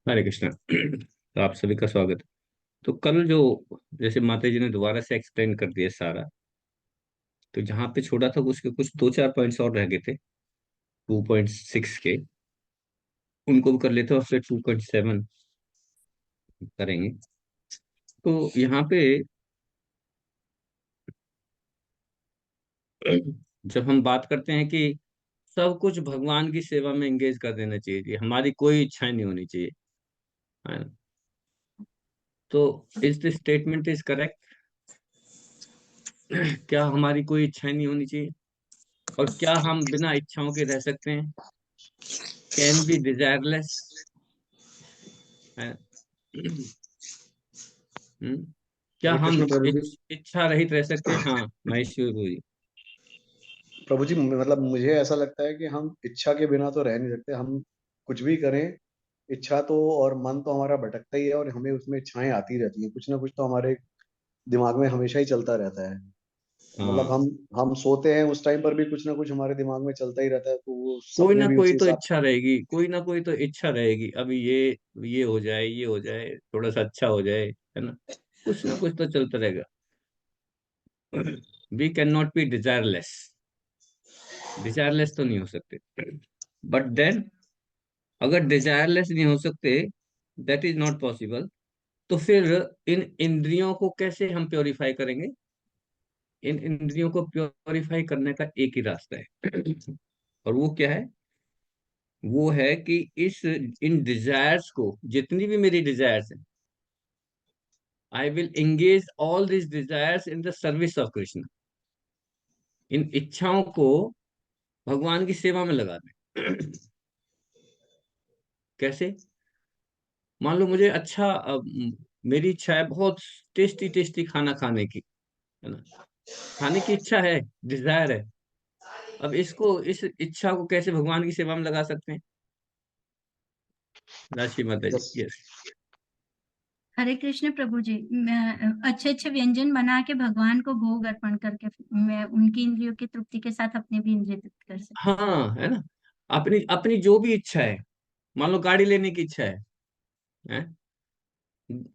हरे कृष्णा। तो आप सभी का स्वागत है। तो कल जो जैसे माता जी ने दोबारा से एक्सप्लेन कर दिया सारा, तो जहाँ पे छोड़ा था उसके कुछ दो चार पॉइंट्स और रह गए थे 2.6 के। उनको भी कर लेते हैं और फिर 2.7 करेंगे। तो यहाँ पे जब हम बात करते हैं कि सब कुछ भगवान की सेवा में एंगेज कर देना चाहिए जी, हमारी कोई इच्छाएं नहीं होनी चाहिए, है ना? तो is this statement is correct? क्या हमारी कोई इच्छाएं नहीं होनी चाहिए? और क्या हम बिना इच्छाओं के रह सकते हैं? Can be desireless? है। हम्म? क्या हरे हम कृष्ण प्रभु जी। इच्छा रहित रह सकते हैं? हाँ, महेश्वर जी। प्रभु जी, मतलब मुझे ऐसा लगता है कि हम इच्छा के बिना तो रह नहीं सकते। हम कुछ भी करें, इच्छा तो और मन तो हमारा भटकता ही है, और हमें उसमें इच्छाएं आती रहती हैं। कुछ ना कुछ तो हमारे दिमाग में हमेशा ही चलता रहता है। मतलब हाँ, हम सोते हैं उस टाइम पर भी कुछ ना कुछ हमारे दिमाग में चलता ही रहता है, तो वो कोई सपने ना भी कोई उसी तो हिसाब। इच्छा रहेगी, कोई ना कोई तो इच्छा रहेगी। अभी ये हो जाए, ये हो जाए, थोड़ा सा अच्छा हो जाए, है ना? कुछ ना कुछ तो चलता रहेगा। We can not be desireless. Desireless तो नहीं हो सकते। बट देन, अगर डिजायरलेस नहीं हो सकते, दैट इज नॉट पॉसिबल, तो फिर इन इंद्रियों को कैसे हम प्योरीफाई करेंगे? इन इंद्रियों को प्योरीफाई करने का एक ही रास्ता है। और वो क्या है? वो है कि इस इन डिजायर्स को, जितनी भी मेरी डिजायर्स हैं, I will engage all this desires in the service of Krishna. इन इच्छाओं को भगवान की सेवा में लगा दें। कैसे? मान लो मुझे मेरी इच्छा है बहुत टेस्टी टेस्टी खाना खाने की, है ना? खाने की इच्छा है, डिजायर है। अब इस इच्छा को कैसे भगवान की सेवा में लगा सकते हैं? राशि माता जी, जस यस। हरे कृष्ण प्रभु जी। मैं अच्छे अच्छे व्यंजन बना के भगवान को भोग अर्पण करके मैं उनकी इंद्रियों की तृप्ति के साथ अपने भी इंद्रिय तृप्त कर सकती हाँ, है ना? अपनी अपनी जो भी इच्छा है, मान लो गाड़ी लेने की इच्छा है?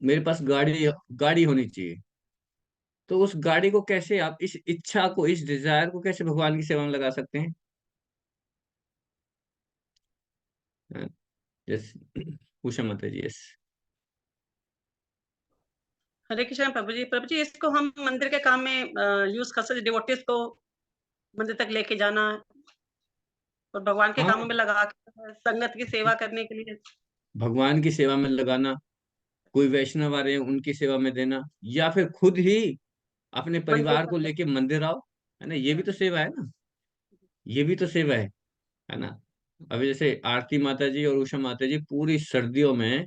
मेरे पास गाड़ी गाड़ी होनी चाहिए। तो उस गाड़ी को कैसे आप इस इच्छा को, इस डिजायर को कैसे भगवान की सेवा में लगा सकते हैं? यस। उषा माता जी, यस। हरे कृष्ण प्रभु जी। प्रभु जी, इसको हम मंदिर के काम में यूज कर सकते, डिवोटीज को मंदिर तक लेके जाना और भगवान के कामों हाँ, में लगा के संगत की सेवा करने के लिए। भगवान की सेवा में लगाना, कोई वैष्णव आ रहे हैं उनकी सेवा में देना, या फिर खुद ही अपने मंदिर परिवार को तक। लेके मंदिर आओ, है ना? ये भी तो सेवा है ना। ये भी तो सेवा है ना? अभी जैसे आरती माता जी और उषा माता जी पूरी सर्दियों में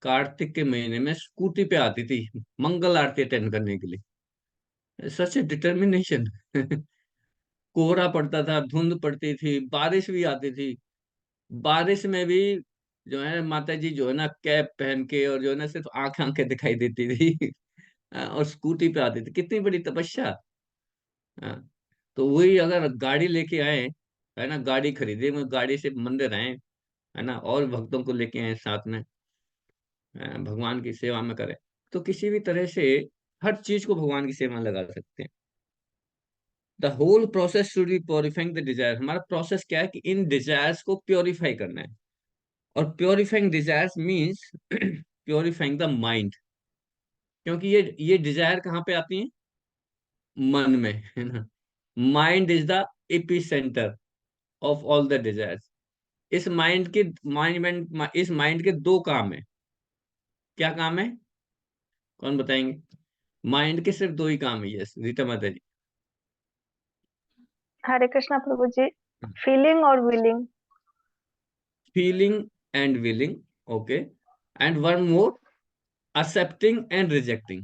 कार्तिक के महीने में स्कूटी पे आती थी मंगल आरती अटेंड करने के लिए। सच ए डिटर्मिनेशन। कोहरा पड़ता था, धुंध पड़ती थी, बारिश भी आती थी। बारिश में भी जो है माता जी जो है ना कैप पहन के, और जो है ना सिर्फ आंखें आंखें दिखाई देती थी। और स्कूटी पे आती थी, कितनी बड़ी तपस्या। हाँ, तो वही अगर गाड़ी लेके आए, है ना, गाड़ी खरीदे, मैं गाड़ी से मंदिर आए, है ना, और भक्तों को लेके आए साथ में, भगवान की सेवा में करें, तो किसी भी तरह से हर चीज को भगवान की सेवा में लगा सकते हैं। The whole process should be purifying the desire. हमारा प्रोसेस क्या है कि इन डिजायर्स को प्योरीफाई करना है। और purifying desires means purifying the mind. क्योंकि ये डिजायर कहाँ पे आती है? मन में, है ना? Mind is the AP centre of all the desires. इस माइंड के दो काम है। क्या काम है? कौन बताएंगे? माइंड के सिर्फ दो ही काम है। यस, रीता माता जी। हरे कृष्णा प्रभु जी। फीलिंग और willing. Feeling and willing, okay. And one more, accepting and rejecting,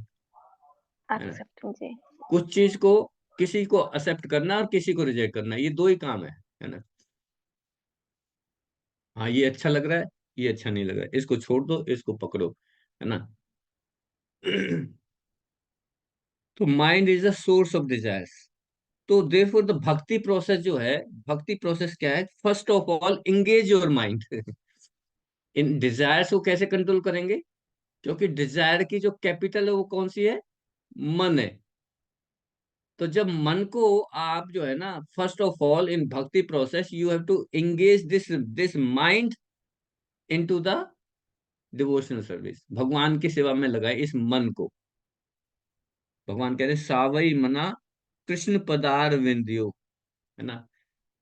है ना? एक्सेप्टिंग जी। कुछ चीज को, किसी को एक्सेप्ट करना और किसी को रिजेक्ट करना, ये दो ही काम है ना? हाँ, ये अच्छा लग रहा है, ये अच्छा नहीं लग रहा है, इसको छोड़ दो, इसको पकड़ो, है ना? तो mind is the source of desires. तो देयरफॉर द भक्ति प्रोसेस जो है, भक्ति प्रोसेस क्या है? First of all engage your mind. In desires को कैसे कंट्रोल करेंगे? क्योंकि डिजायर की जो कैपिटल है वो कौन सी है? मन है। तो जब मन को आप जो है ना, first of all in bhakti process you have to engage this this mind into the devotional service. भगवान की सेवा में लगाए इस मन को। भगवान कह रहे सावई मना कृष्ण पदार विंदियो, है ना।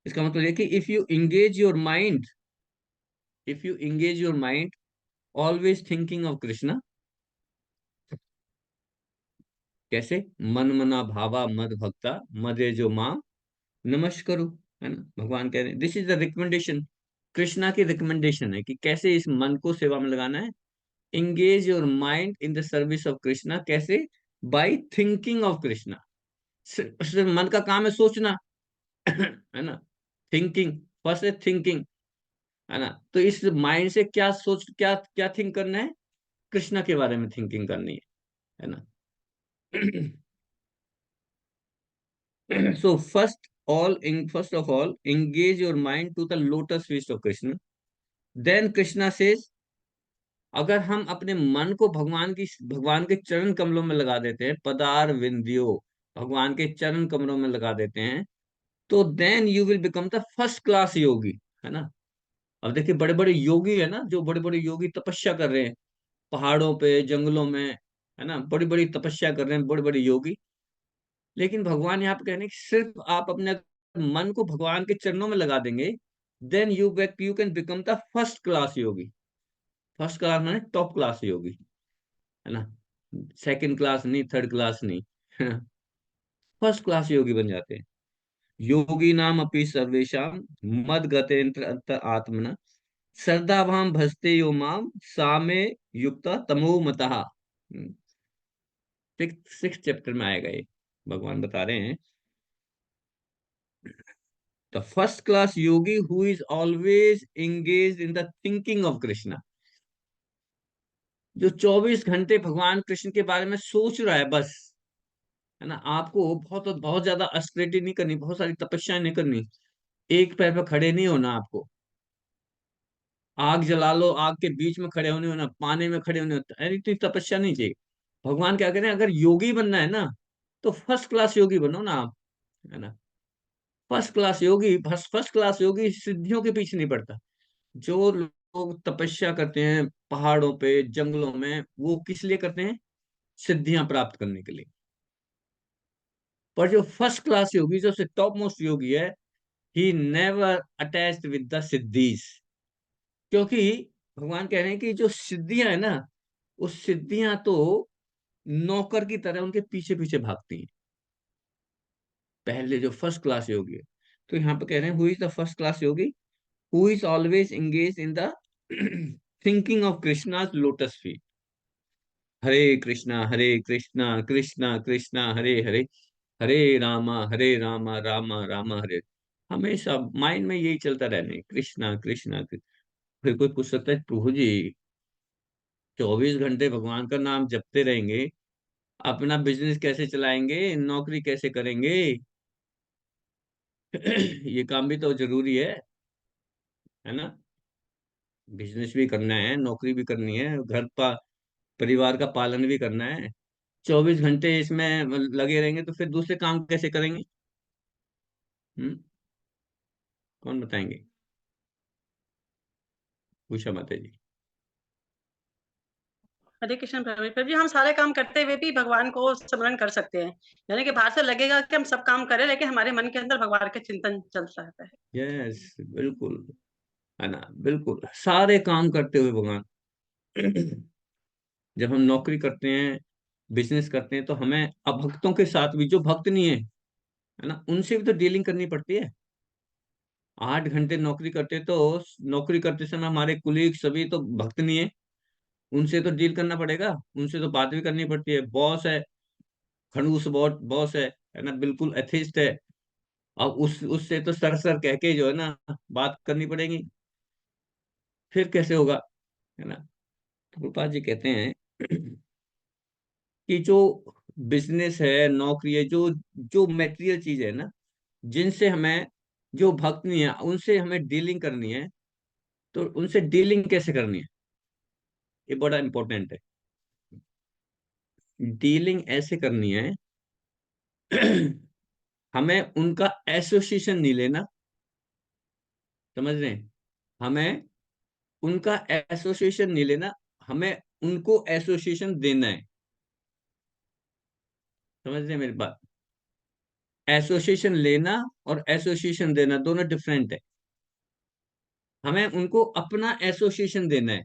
इसका मतलब ये कि if you engage your mind always thinking of Krishna. कैसे? मन मना भावा मद भक्ता मदे जो माम नमस्करो, है ना। भगवान कह रहे हैं this is the recommendation. Krishna की रिकमेंडेशन है कि कैसे इस मन को सेवा में लगाना है। Engage your mind in the service of Krishna. कैसे? By thinking of Krishna. सिर्फ मन का काम है सोचना, है ना। थिंकिंग, फर्स्ट है थिंकिंग, है ना। तो इस माइंड से क्या सोच, क्या क्या थिंक करना है? कृष्णा के बारे में थिंकिंग करनी है ना। So first of all, engage your mind to the lotus feet of Krishna. Then Krishna says, अगर हम अपने मन को भगवान के चरण कमलों में लगा देते हैं, पदार विंध्यो, भगवान के चरण कमलों में लगा देते हैं, तो then you will become the first class yogi, है ना। अब देखिए बड़े बड़े योगी है ना, जो बड़े बड़े योगी तपस्या कर रहे हैं पहाड़ों पे, जंगलों में, है ना, बड़ी बड़ी तपस्या कर रहे हैं बड़े बड़े योगी। लेकिन भगवान यहाँ पे कह रहे हैं कि सिर्फ आप अपने मन को भगवान के चरणों में लगा देंगे, then you can become the first class yogi. First class माने टॉप क्लास योगी, है ना। सेकंड क्लास नहीं, थर्ड क्लास नहीं, है ना। फर्स्ट क्लास योगी बन जाते हैं। योगी नाम अपि सर्वेशम मद गतेन्द्र अंतर आत्मना श्रद्धाभाम भजते यो माम सामे युक्त तमो मतः। सिक्स चैप्टर में आएगा ये। भगवान बता रहे हैं the first class yogi who is always engage in the thinking of Krishna, जो 24 घंटे भगवान कृष्ण के बारे में सोच रहा है बस, है ना। आपको बहुत बहुत ज्यादा अस्ट्रेटी नहीं करनी, बहुत सारी तपस्या नहीं करनी, एक पैर पे खड़े नहीं होना आपको। आग जला लो, आग के बीच में खड़े होने होना, पानी में खड़े होने होता है, इतनी तपस्या नहीं चाहिए। भगवान क्या कह रहे हैं, अगर योगी बनना है ना तो फर्स्ट क्लास योगी बनो ना आप, है ना। फर्स्ट क्लास योगी सिद्धियों के पीछे नहीं पड़ता। जो लोग तपस्या करते हैं पहाड़ों पे, जंगलों में, वो किस लिए करते हैं? सिद्धियां प्राप्त करने के लिए। पर जो फर्स्ट क्लास योगी, जो टॉप मोस्ट योगी है, he never attached with the siddhis. क्योंकि भगवान कह रहे हैं कि जो सिद्धियां है ना, उस सिद्धियां तो नौकर की तरह उनके पीछे पीछे भागती हैं। पहले जो फर्स्ट क्लास योगी है, तो यहाँ पे कह रहे हैं who is the first class yogi, who is always engage in the thinking of Krishna's lotus feet. Hare Krishna Krishna Krishna Hare Hare, Hare Rama Rama Rama Hare. हमेशा माइंड में यही चलता रहने, कृष्णा कृष्णा फिर कोई पूछ सकता है प्रभु जी 24 घंटे भगवान का नाम जपते रहेंगे, अपना बिजनेस कैसे चलाएंगे, नौकरी कैसे करेंगे? ये काम भी तो जरूरी है ना। बिजनेस भी करना है, नौकरी भी करनी है, परिवार का पालन भी करना है। 24 घंटे इसमें लगे रहेंगे तो फिर दूसरे काम कैसे करेंगे? हम्म कौन बताएंगे? पूछा माता जी। हरे कृष्ण प्रभु प्रभु जी, हम सारे काम करते हुए भी भगवान को स्मरण कर सकते हैं। यानी कि बाहर से लगेगा कि हम सब काम करें, लेकिन हमारे मन के अंदर भगवान के चिंतन चलता रहता है। यस बिल्कुल, है ना। बिल्कुल सारे काम करते हुए भगवान। जब हम नौकरी करते हैं, बिजनेस करते हैं, तो हमें अभक्तों के साथ भी, जो भक्त नहीं है ना, उनसे भी तो डीलिंग करनी पड़ती है। 8 घंटे नौकरी करते, तो नौकरी करते समय हमारे कुलीग सभी तो भक्त नहीं है, उनसे तो डील करना पड़ेगा, उनसे तो बात भी करनी पड़ती है। बॉस है, खड़ूस बॉस है ना, बिल्कुल एथिस्ट है। अब उससे तो सर सर कह के जो है ना बात करनी पड़ेगी, फिर कैसे होगा, है ना। तो प्रभुपाद जी कहते हैं कि जो बिजनेस है, नौकरी है, जो जो मेटेरियल चीज है ना, जिनसे हमें, जो भक्त नहीं है उनसे हमें डीलिंग करनी है, तो उनसे डीलिंग कैसे करनी है, ये बड़ा इंपॉर्टेंट है। डीलिंग ऐसे करनी है हमें उनका एसोसिएशन नहीं लेना, समझ रहे हैं? हमें उनका एसोसिएशन नहीं लेना, हमें उनको एसोसिएशन देना है। समझ रहे हैं मेरी बात? एसोसिएशन लेना और एसोसिएशन देना दोनों डिफरेंट है। हमें उनको अपना एसोसिएशन देना है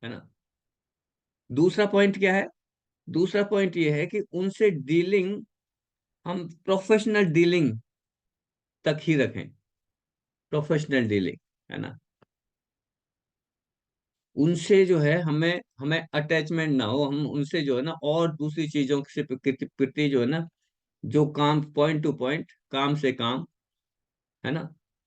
ना। दूसरा पॉइंट क्या है? दूसरा पॉइंट ये है कि उनसे डीलिंग हम प्रोफेशनल डीलिंग तक ही रखें, प्रोफेशनल डीलिंग, है ना। उनसे जो है हमें हमें अटैचमेंट ना हो, हम उनसे जो है ना और दूसरी चीजों से प्रति जो है ना, जो काम पॉइंट टू पॉइंट, काम से काम, है ना,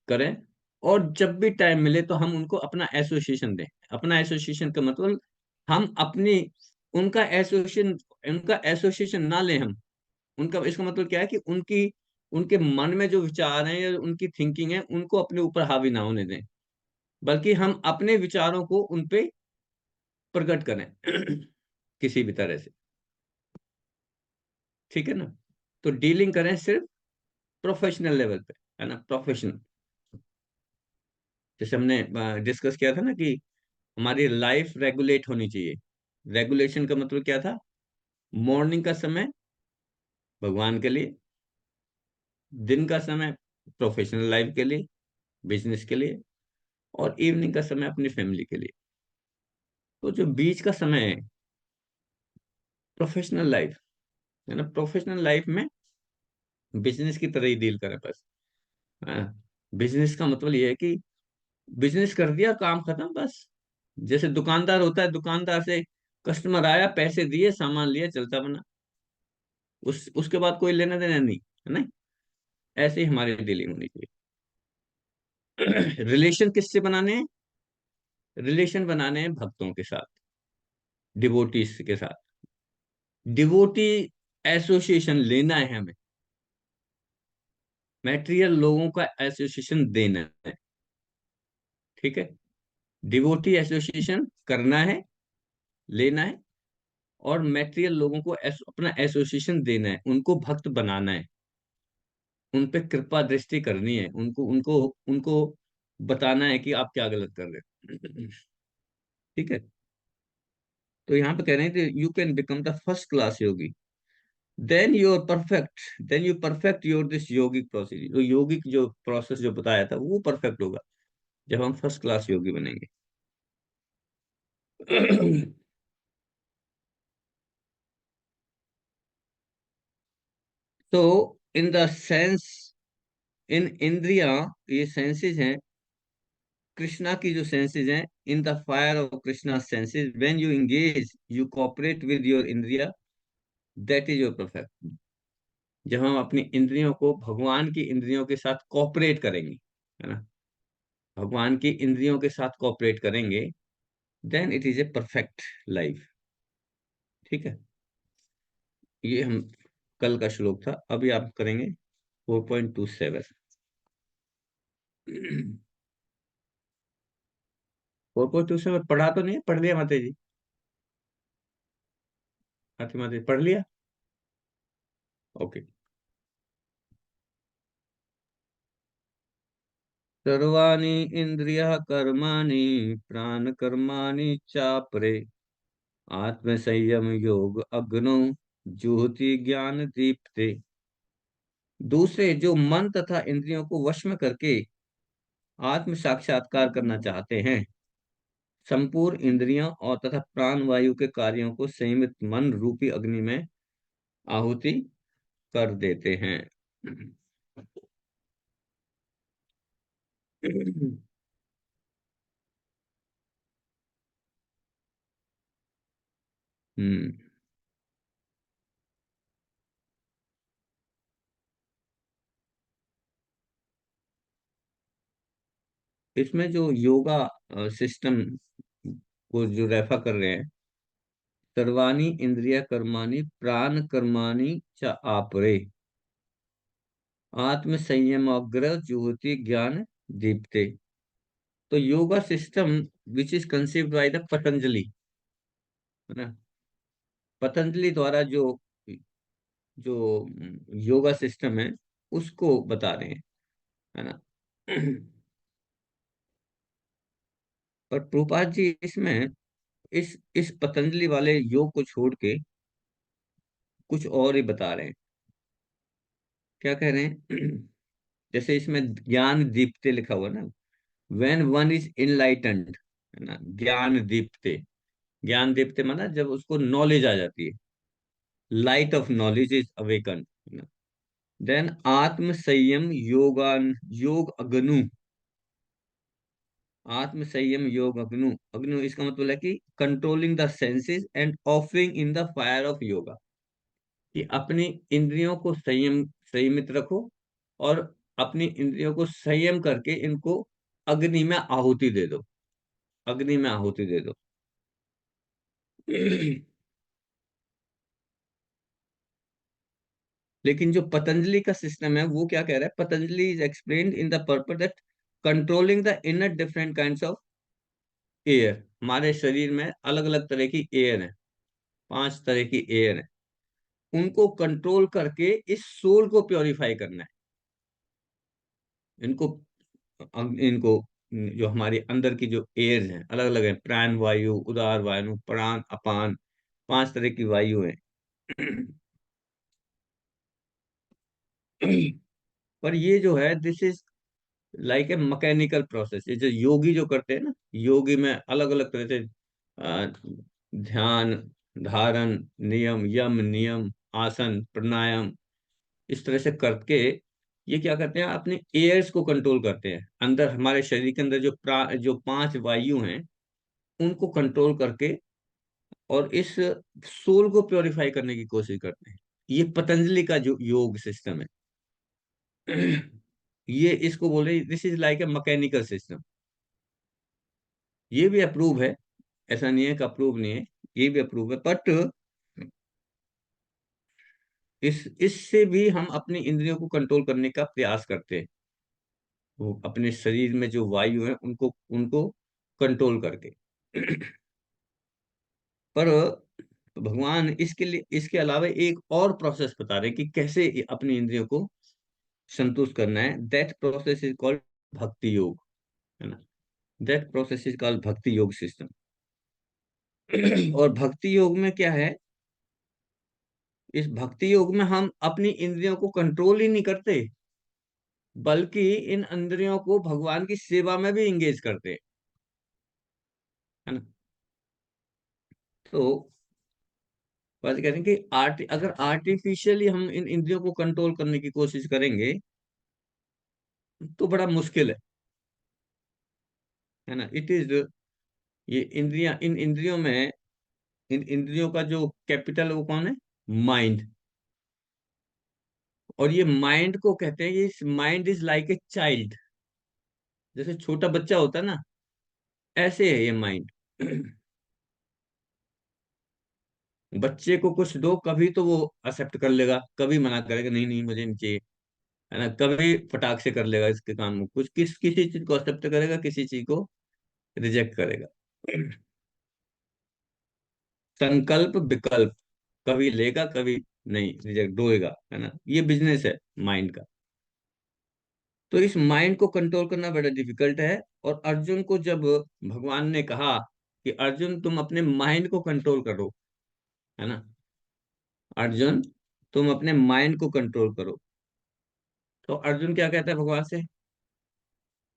करें। और जब भी टाइम मिले तो हम उनको अपना एसोसिएशन दें। अपना एसोसिएशन का मतलब हम अपनी, उनका एसोसिएशन, उनका एसोसिएशन ना लें हम। उनका, इसका मतलब क्या है कि उनकी, उनके मन में जो विचार हैं या उनकी थिंकिंग है उनको अपने ऊपर हावी ना होने दें, बल्कि हम अपने विचारों को उन पे प्रकट करें किसी भी तरह से। ठीक है ना। तो डीलिंग करें सिर्फ प्रोफेशनल लेवल पे, है ना, प्रोफेशनल। जैसे हमने डिस्कस किया था ना कि हमारी लाइफ रेगुलेट होनी चाहिए। रेगुलेशन का मतलब क्या था? मॉर्निंग का समय भगवान के लिए, दिन का समय प्रोफेशनल लाइफ के लिए, बिजनेस के लिए, और इवनिंग का समय अपनी फैमिली के लिए। तो जो बीच का समय है, प्रोफेशनल लाइफ, है ना, प्रोफेशनल लाइफ में बिजनेस की तरह ही डील करें बस। बिजनेस का मतलब ये है कि बिजनेस कर दिया, काम खत्म बस। जैसे दुकानदार होता है, दुकानदार से कस्टमर आया, पैसे दिए, सामान लिया, चलता बना, उसके बाद कोई लेना देना नहीं, है ना। ऐसे ही हमारी डीलिंग होनी चाहिए। रिलेशन किससे बनाने हैं? रिलेशन बनाने हैं भक्तों के साथ, डिवोटीज के साथ। डिवोटी एसोसिएशन लेना है हमें, मैटेरियल लोगों का एसोसिएशन देना है। ठीक है। डिवोटी एसोसिएशन करना है, लेना है, और मैटेरियल लोगों को अपना एसोसिएशन देना है, उनको भक्त बनाना है, उन पे कृपा दृष्टि करनी है, उनको उनको उनको बताना है कि आप क्या गलत कर रहे हो। ठीक है। तो यहाँ पे कह रहे हैं कि you can become the first class yogi, then you are perfect, then you perfect your this yogic process. जो योगिक जो प्रोसेस जो बताया था वो परफेक्ट होगा जब हम फर्स्ट क्लास योगी बनेंगे। तो इन द सेंस, इन इंद्रिया, ये सेंसेस हैं, कृष्णा की जो सेंसेस हैं, in the fire of Krishna senses when you engage, you cooperate with your इंद्रिया, दैट इज योर परफेक्ट। जब हम अपनी इंद्रियों को भगवान की इंद्रियों के साथ कोऑपरेट करेंगे, है ना, भगवान की इंद्रियों के साथ कोऑपरेट करेंगे, then it is a perfect life. ठीक है। ये हम कल का श्लोक था, अभी आप करेंगे 4.27। 4.27 पढ़ा तो नहीं है? पढ़ लिया माता जी? हाथी माता जी पढ़ लिया? ओके। सर्वाणि इंद्रियः कर्माणि प्राण कर्माणि चापरे, आत्म संयम योग अग्नो ज्योति ज्ञान दीप्ते। दूसरे जो मन तथा इंद्रियों को वश में करके आत्म साक्षात्कार करना चाहते हैं, संपूर्ण इंद्रियों और तथा प्राण वायु के कार्यों को संयमित मन रूपी अग्नि में आहुति कर देते हैं। हम्म। इसमें जो योगा सिस्टम को जो रेफर कर रहे हैं, सर्वाणि इंद्रिय कर्माणि प्राण कर्माणि च आपरे आत्म संयमाग्र ज्योति ज्ञान दीप्ते। तो yoga system which is conceived by the Patanjali, है ना, पतंजलि द्वारा जो जो योगा सिस्टम है उसको बता रहे हैं, है ना। और प्रभुपाद जी इसमें इस पतंजलि वाले योग को छोड़ के कुछ और ही बता रहे हैं। क्या कह रहे हैं? जैसे इसमें ज्ञान दीप्ते लिखा हुआ ना, व्हेन वन इज इनलाइटेंड, है ना, ज्ञान दीप्ते। ज्ञान दीप्ते माना जब उसको नॉलेज आ जाती है, light of knowledge is awaken. Then आत्म संयम योगान योग अग्नु, आत्म संयम योग अग्नु। अग्नु इसका मतलब है कि controlling the senses and offering in the fire of yoga, कि अपनी इंद्रियों को संयमित रखो और अपनी इंद्रियों को संयम करके इनको अग्नि में आहुति दे दो, अग्नि में आहुति दे दो। लेकिन जो पतंजलि का सिस्टम है वो क्या कह रहा है? Patanjali is explained in the purpose that controlling the inner different kinds of air. हमारे शरीर में अलग अलग तरह की एयर है, 5 तरह की एयर है, उनको कंट्रोल करके इस सोल को प्योरीफाई करना है। इनको इनको जो हमारे अंदर की जो एयर हैं अलग अलग है, प्राण वायु, उदार वायु, प्राण अपान, 5 तरह की वायु है। पर ये जो है this is like a mechanical process. ये जो योगी जो करते हैं ना, योगी में अलग अलग तरह से ध्यान, धारण, नियम, यम नियम, आसन, प्राणायाम, इस तरह से करके ये क्या करते हैं? अपने एयर्स को कंट्रोल करते हैं। अंदर हमारे शरीर के अंदर जो 5 वायु हैं उनको कंट्रोल करके और इस सोल को प्योरीफाई करने की कोशिश करते हैं। ये पतंजलि का जो योग सिस्टम है, ये इसको बोले this is like a mechanical system. ये भी अप्रूव है, ऐसा नहीं है कि अप्रूव नहीं है, ये भी अप्रूव है। बट इससे भी हम अपनी इंद्रियों को कंट्रोल करने का प्रयास करते हैं, वो अपने शरीर में जो वायु है उनको उनको कंट्रोल करके। पर भगवान इसके लिए, इसके अलावा एक और प्रोसेस बता रहे हैं कि कैसे अपनी इंद्रियों को संतुष्ट करना है। दैट प्रोसेस इज कॉल्ड भक्ति योग, है ना। दैट प्रोसेस इज कॉल्ड भक्ति योग सिस्टम। और भक्ति योग में क्या है? इस भक्ति योग में हम अपनी इंद्रियों को कंट्रोल ही नहीं करते, बल्कि इन इंद्रियों को भगवान की सेवा में भी इंगेज करते हैं, है ना। तो बात कहते हैं कि अगर आर्टिफिशियली हम इन इंद्रियों को कंट्रोल करने की कोशिश करेंगे तो बड़ा मुश्किल है ना। इट इज, ये इंद्रियां, इन इंद्रियों में, इन इंद्रियों का जो कैपिटल है वो कौन है? माइंड। और ये माइंड को कहते हैं कि mind is like a child. जैसे छोटा बच्चा होता है ना, ऐसे है ये माइंड। बच्चे को कुछ दो, कभी तो वो एक्सेप्ट कर लेगा, कभी मना करेगा, नहीं नहीं मुझे नहीं चाहिए, है ना। कभी फटाक से कर लेगा इसके काम में कुछ, किसी चीज को एक्सेप्ट करेगा, किसी चीज को रिजेक्ट करेगा। संकल्प विकल्प, कभी लेगा कभी नहीं, रिजेक्ट होएगा, है ना। ये बिजनेस है माइंड का। तो इस माइंड को कंट्रोल करना बड़ा डिफिकल्ट है। और अर्जुन को जब भगवान ने कहा कि अर्जुन तुम अपने माइंड को कंट्रोल करो, है ना, अर्जुन तुम अपने माइंड को कंट्रोल करो, तो अर्जुन क्या कहता है भगवान से?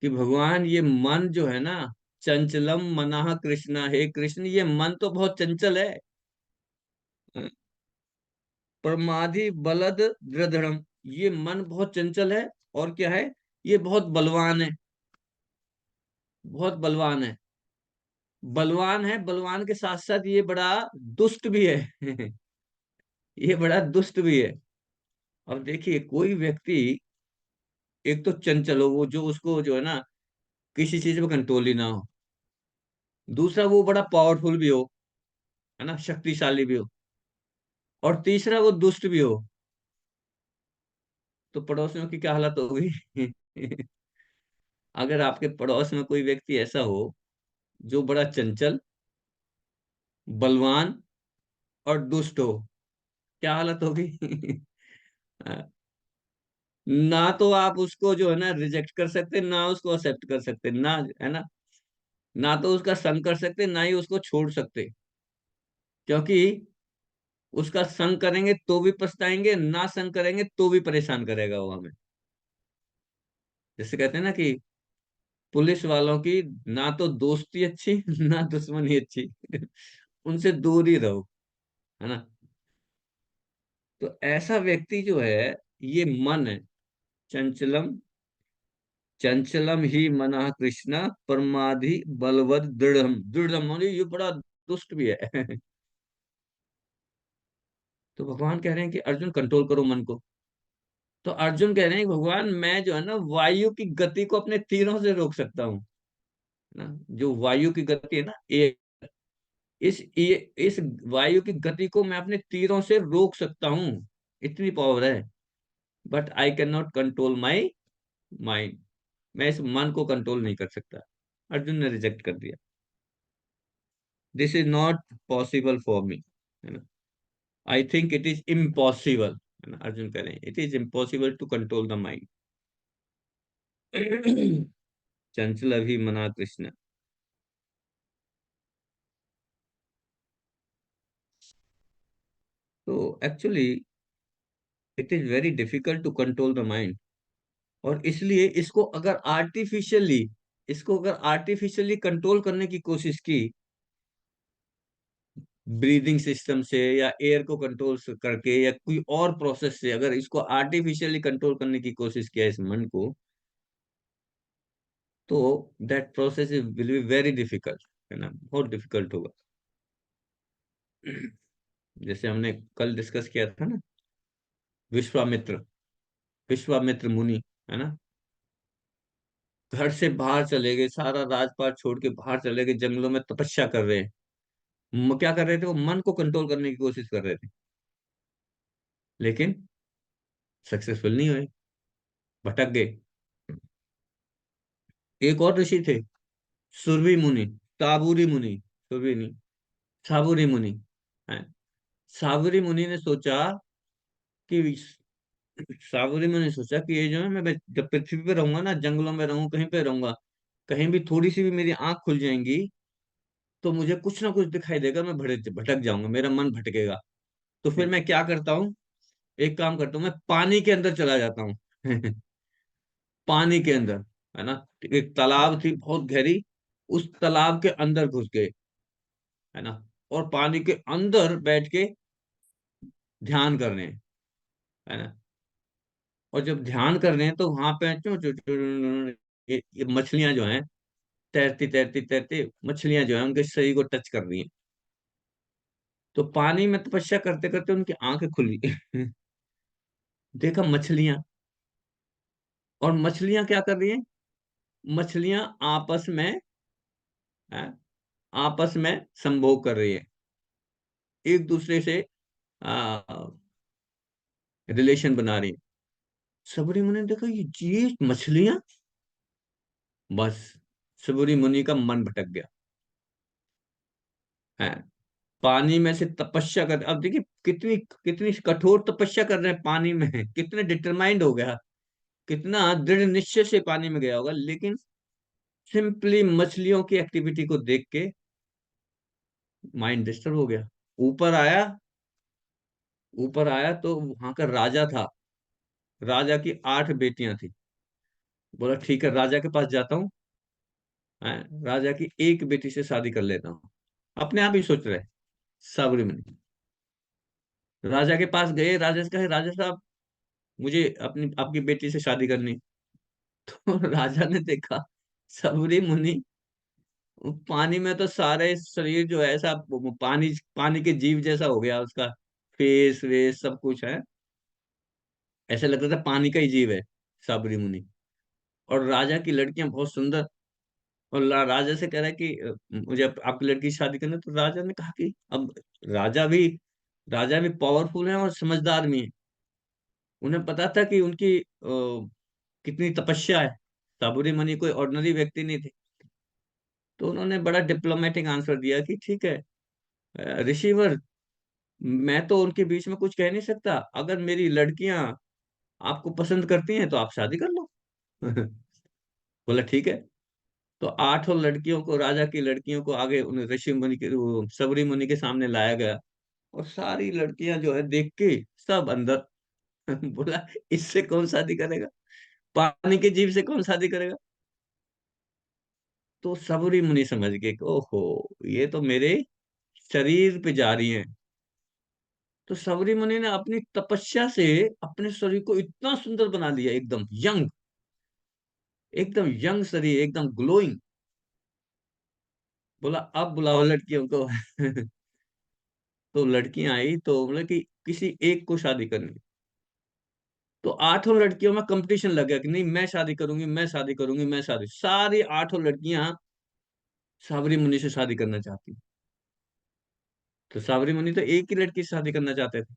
कि भगवान ये मन जो है ना, चंचलम मनः कृष्ण, हे कृष्ण ये मन तो बहुत चंचल है। प्रमादि बलद दृढ़म, ये मन बहुत चंचल है। और क्या है? ये बहुत बलवान है, बहुत बलवान है। बलवान है, बलवान के साथ साथ ये बड़ा दुष्ट भी है। ये बड़ा दुष्ट भी है। अब देखिए, कोई व्यक्ति एक तो चंचल हो, वो जो उसको जो है ना किसी चीज पे कंट्रोल ही ना हो, दूसरा वो बड़ा पावरफुल भी हो, है ना, शक्तिशाली भी हो, और तीसरा वो दुष्ट भी हो, तो पड़ोसियों की क्या हालत होगी? अगर आपके पड़ोस में कोई व्यक्ति ऐसा हो जो बड़ा चंचल, बलवान और दुष्ट हो, क्या हालत होगी? ना तो आप उसको जो है ना रिजेक्ट कर सकते, ना उसको एक्सेप्ट कर सकते, ना, है ना, ना तो उसका संग कर सकते, ना ही उसको छोड़ सकते, क्योंकि उसका संग करेंगे तो भी पछताएंगे, ना संग करेंगे तो भी परेशान करेगा वो हमें। जैसे कहते हैं ना कि पुलिस वालों की ना तो दोस्ती अच्छी ना दुश्मनी अच्छी, उनसे दूर ही रहो, है ना। तो ऐसा व्यक्ति जो है, ये मन है, चंचलम, चंचलम ही मना कृष्णा परमाधि बलवद दृढ़, दृढ़ माने ये बड़ा दुष्ट भी है। तो भगवान कह रहे हैं कि अर्जुन कंट्रोल करो मन को। तो अर्जुन कह रहे हैं कि भगवान मैं जो है ना वायु की गति को अपने तीरों से रोक सकता हूँ, ना, जो वायु की गति है ना, इस वायु की गति को मैं अपने तीरों से रोक सकता हूँ, इतनी पावर है। But I can not control my mind, मैं इस मन को कंट्रोल नहीं कर सकता। अर्जुन ने रिजेक्ट कर दिया, this is not possible for me, है ना, I think it is impossible, है ना। अर्जुन कह रहे हैं it is impossible to control the mind. चंचल अभी मना कृष्ण। तो actually it is very difficult to control the mind, और इसलिए इसको अगर आर्टिफिशियली कंट्रोल करने की कोशिश की, ब्रीदिंग सिस्टम से या एयर को कंट्रोल करके या कोई और प्रोसेस से अगर इसको आर्टिफिशियली कंट्रोल करने की कोशिश किया इस मन को, तो that process will be very difficult, है ना, बहुत डिफिकल्ट होगा। जैसे हमने कल डिस्कस किया था ना, विश्वामित्र, विश्वामित्र मुनि, है ना, घर से बाहर चले गए, सारा राजपाट छोड़ के बाहर चले गए, जंगलों में तपस्या कर रहे हैं। क्या कर रहे थे, वो मन को कंट्रोल करने की कोशिश कर रहे थे, लेकिन सक्सेसफुल नहीं हुए, भटक गए। एक और ऋषि थे, सुरभि मुनि, ताबूरी मुनि, सुरभि नहीं, साबूरी मुनि, है। साबूरी मुनि ने सोचा कि साबूरी मुनि ने सोचा कि ये जो है, मैं जब पृथ्वी पे रहूंगा ना, जंगलों में रहूं, कहीं पे रहूंगा, कहीं भी थोड़ी सी भी मेरी आंख खुल जाएंगी तो मुझे कुछ ना कुछ दिखाई देगा, मैं भटक भटक जाऊंगा, मेरा मन भटकेगा। तो फिर मैं क्या करता हूँ, एक काम करता हूँ, मैं पानी के अंदर चला जाता हूँ। पानी के अंदर, है ना, एक तालाब थी बहुत गहरी, उस तालाब के अंदर घुस गए, है ना, और पानी के अंदर बैठ के ध्यान कर रहे हैं, है ना। और जब ध्यान कर रहे हैं तो वहां पे ये मछलियां जो हैं, तैरती तैरती तैरती मछलियां जो हैं उनके शरीर को टच कर रही हैं। तो पानी में तपस्या करते करते उनकी आंखें खुली। देखा मछलियां, और मछलियां क्या कर रही हैं, मछलियां आपस में, है, आपस में संभोग कर रही है, एक दूसरे से रिलेशन बना रही है। सबरी मुनि ने देखा ये मछलियां, बस सबरी मुनि का मन भटक गया, है। पानी में से तपस्या कर, अब देखिए कितनी कितनी कठोर तपस्या कर रहे हैं पानी में, कितने डिटरमाइंड हो गया, कितना दृढ़ निश्चय से पानी में गया होगा, लेकिन सिंपली मछलियों की एक्टिविटी को देख के माइंड डिस्टर्ब हो गया। ऊपर आया, ऊपर आया तो वहां का राजा था, राजा की 8 बेटियां थी। बोला ठीक है, राजा के पास जाता हूँ, राजा की एक बेटी से शादी कर लेता हूँ, अपने आप ही सोच रहे साबरी मुनि। राजा के पास गए, राजा से कहे राजा साहब मुझे अपनी आपकी बेटी से शादी करनी। तो राजा ने देखा सबरी मुनि पानी में तो सारे शरीर जो है ऐसा पानी पानी के जीव जैसा हो गया, उसका फेस वेस सब कुछ है, ऐसा लगता था पानी का ही जीव है सबरी मुनि। और राजा की लड़कियां बहुत सुंदर, और राजा से कह रहा है कि मुझे आपकी लड़की से शादी करनी है। तो राजा ने कहा कि अब राजा भी राजा भी पावरफुल है और समझदार भी है। उन्हें पता था कि उनकी कितनी तपस्या है। साबुरी मुनि कोई ऑर्डिनरी व्यक्ति नहीं थे। तो उन्होंने बड़ा डिप्लोमेटिक आंसर दिया कि ठीक है, ऋषिवर, मैं तो उनके बीच में कुछ कह नहीं सकता। अगर मेरी लड़कियां आपको पसंद करती हैं तो आप शादी कर लो। बोला ठीक है। तो आठों लड़कियों को, राजा की लड़कियों को आगे उन ऋषि मुनि के, वो सबरी मुनि के सामने लाया गया। और सारी लड़कियां जो है देख के सब अंदर। बोला इससे कौन शादी करेगा, पानी की जीभ से कौन शादी करेगा। तो सबरी मुनि समझ गए कि ओहो, ये तो मेरे शरीर पे जा रही है। तो सबरी मुनि ने अपनी तपस्या से अपने शरीर को इतना सुंदर बना दिया, एकदम यंग, एकदम यंग शरीर, एकदम ग्लोइंग। बोला अब बुलाओ लड़कियों को। तो लड़कियां आई तो बोले कि किसी एक को शादी करनी है। तो आठों लड़कियों में कंपटीशन लग गया कि नहीं, मैं शादी करूंगी, मैं शादी करूंगी, मैं शादी। सारी आठों लड़कियां साबरी मुनि से शादी करना चाहती। तो साबरी मुनि तो एक ही लड़की से शादी करना चाहते थे।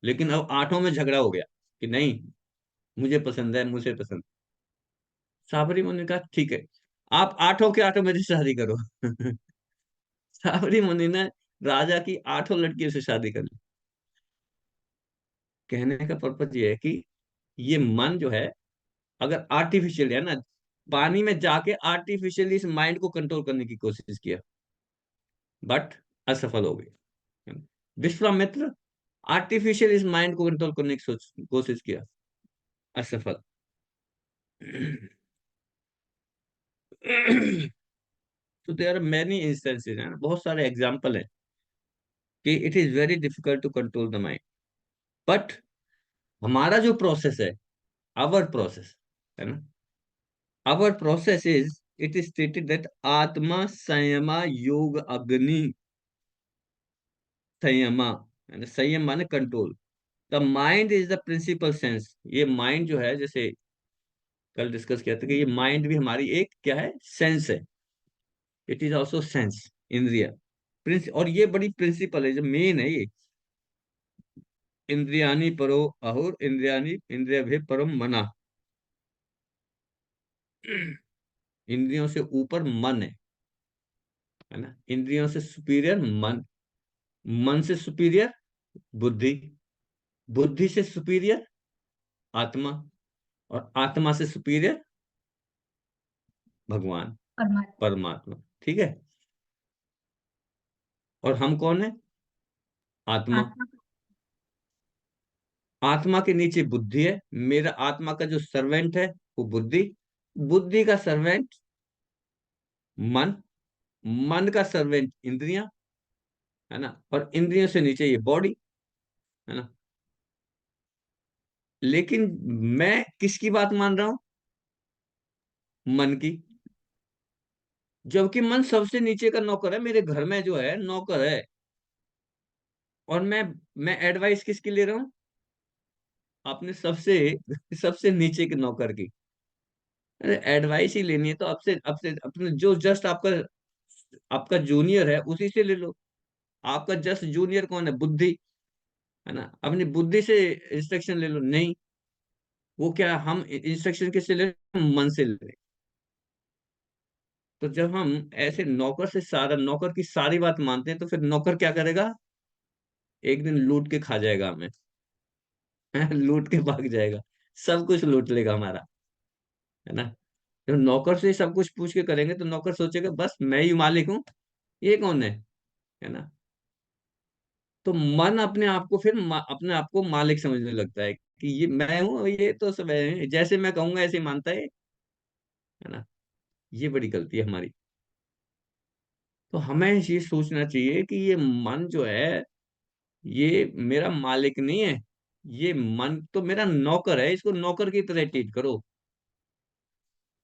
लेकिन अब आठों में झगड़ा हो गया कि नहीं, मुझे पसंद है, मुझे पसंद। साबरी मुनि ने कहा ठीक है, आप आठों के आठों मेरी शादी करो। साबरी मुनि ने राजा की आठों लड़कियों से शादी कर ली। कहने का पर्पज ये है कि ये मन जो है, अगर आर्टिफिशियल है ना, पानी में जाके आर्टिफिशियली इस माइंड को कंट्रोल करने की कोशिश किया, बट असफल हो गए। विश्वामित्र आर्टिफिशियल इस माइंड को कंट्रोल करने की कोशिश किया, असफल। तो देयर आर मेनी इंस्टेंसेस, है ना, बहुत सारे एग्जाम्पल हैं कि it is very difficult to control the mind. But हमारा जो प्रोसेस है, आवर प्रोसेस, है ना, our process is, it is stated that आत्मा संयमा योग अग्नि। संयमा, है ना, संयम माने control. The mind is the principal sense. ये माइंड जो है, जैसे कल डिस्कस किया था कि ये माइंड भी हमारी एक क्या है, सेंस है। इट इज ऑल्सो सेंस, इंद्रिय, प्रिंस। और ये बड़ी प्रिंसिपल है, जो मेन है ये। इंद्रियानी परो अहुर इंद्रियानी इंद्रिय परम मना। इंद्रियों से ऊपर मन है ना। इंद्रियों से सुपीरियर मन, मन से सुपीरियर बुद्धि, बुद्धि से सुपीरियर आत्मा, और आत्मा से सुपीरियर भगवान, परमात्मा। परमात्मा। ठीक है। और हम कौन है? आत्मा। आत्मा। आत्मा के नीचे बुद्धि है। मेरा आत्मा का जो सर्वेंट है वो बुद्धि, बुद्धि का सर्वेंट मन, मन का सर्वेंट इंद्रियां, है ना, और इंद्रियों से नीचे ये बॉडी, है ना। लेकिन मैं किसकी बात मान रहा हूं? मन की। जबकि मन सबसे नीचे का नौकर है, मेरे घर में जो है नौकर है। और मैं एडवाइस किसकी ले रहा हूँ? अपने सबसे सबसे नीचे के नौकर की। अरे एडवाइस ही लेनी है तो आपसे अपने जो जस्ट आपका आपका जूनियर है उसी से ले लो। आपका जस्ट जूनियर कौन है? बुद्धि, है ना। अपनी बुद्धि से इंस्ट्रक्शन ले लो। नहीं, वो क्या, हम इंस्ट्रक्शन किससे ले रहे हैं? मन से ले रहे हैं। तो जब हम ऐसे नौकर से सारा, नौकर की सारी बात मानते हैं, तो फिर नौकर क्या करेगा? एक दिन लूट के खा जाएगा हमें। लूट के भाग जाएगा, सब कुछ लूट लेगा हमारा, है ना। जब नौकर से सब कुछ पूछ के करेंगे तो नौकर सोचेगा बस मैं ही मालिक हूँ, ये कौन है ना। तो मन अपने आप को फिर अपने आप को मालिक समझने लगता है कि ये मैं हूँ, ये तो सब है, जैसे मैं कहूंगा ऐसे ही मानता है ना। ये बड़ी गलती है हमारी। तो हमें ये सोचना चाहिए कि ये मन जो है, ये मेरा मालिक नहीं है। ये मन तो मेरा नौकर है, इसको नौकर की तरह ट्रीट करो।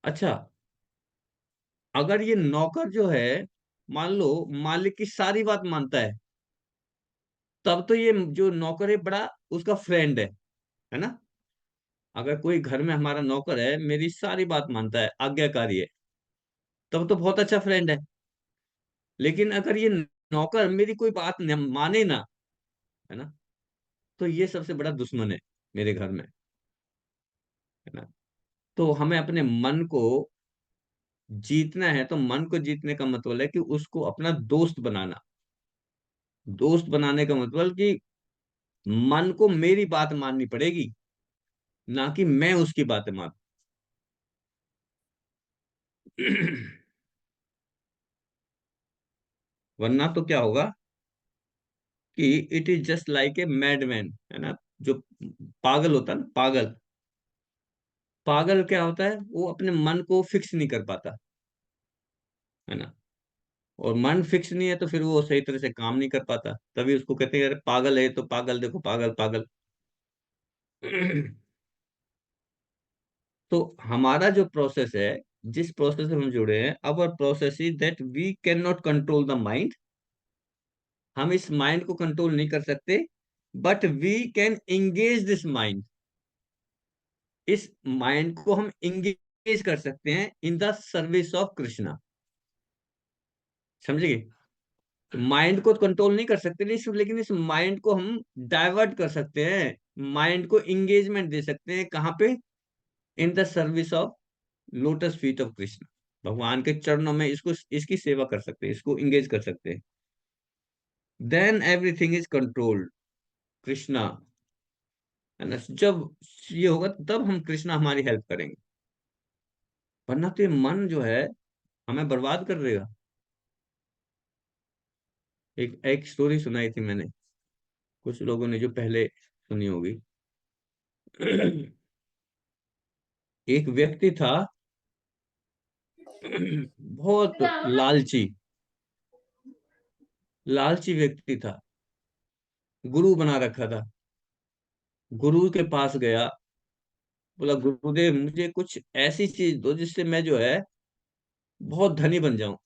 अच्छा, अगर ये नौकर जो है, मान लो मालिक की सारी बात मानता है, तब तो ये जो नौकर है बड़ा उसका फ्रेंड है ना। अगर कोई घर में हमारा नौकर है, मेरी सारी बात मानता है, आज्ञाकारी है, तब तो बहुत अच्छा फ्रेंड है। लेकिन अगर ये नौकर मेरी कोई बात माने ना, है ना, तो ये सबसे बड़ा दुश्मन है मेरे घर में, है ना। तो हमें अपने मन को जीतना है, तो मन को जीतने का मतलब है कि उसको अपना दोस्त बनाना। दोस्त बनाने का मतलब कि मन को मेरी बात माननी पड़ेगी, ना कि मैं उसकी बातें मान। वरना तो क्या होगा कि it is just like a madman, है ना। जो पागल होता है ना, पागल, पागल क्या होता है, वो अपने मन को फिक्स नहीं कर पाता, है ना। और मन फिक्स नहीं है तो फिर वो सही तरह से काम नहीं कर पाता, तभी उसको कहते हैं अरे पागल है, तो पागल देखो, पागल पागल। तो हमारा जो प्रोसेस है, जिस प्रोसेस से हम जुड़े हैं, our process is that we can not control the mind. हम इस माइंड को कंट्रोल नहीं कर सकते, but we can engage this mind. इस माइंड को हम एंगेज कर सकते हैं in the service of Krishna. समझिए, माइंड को कंट्रोल नहीं कर सकते, लेकिन इस माइंड को हम डाइवर्ट कर सकते हैं, माइंड को एंगेजमेंट दे सकते हैं। कहाँ पे? इन the service of lotus feet of Krishna. भगवान के चरणों में इसको, इसकी सेवा कर सकते हैं, इसको इंगेज कर सकते हैं। Then everything is controlled Krishna, है ना। जब ये होगा तब हम कृष्णा हमारी हेल्प करेंगे, वरना तो ये मन जो है हमें बर्बाद कर देगा। एक एक स्टोरी सुनाई थी मैंने, कुछ लोगों ने जो पहले सुनी होगी। एक व्यक्ति था, बहुत लालची, लालची व्यक्ति था, गुरु बना रखा था। गुरु के पास गया, बोला गुरुदेव मुझे कुछ ऐसी चीज दो जिससे मैं जो है बहुत धनी बन जाऊं,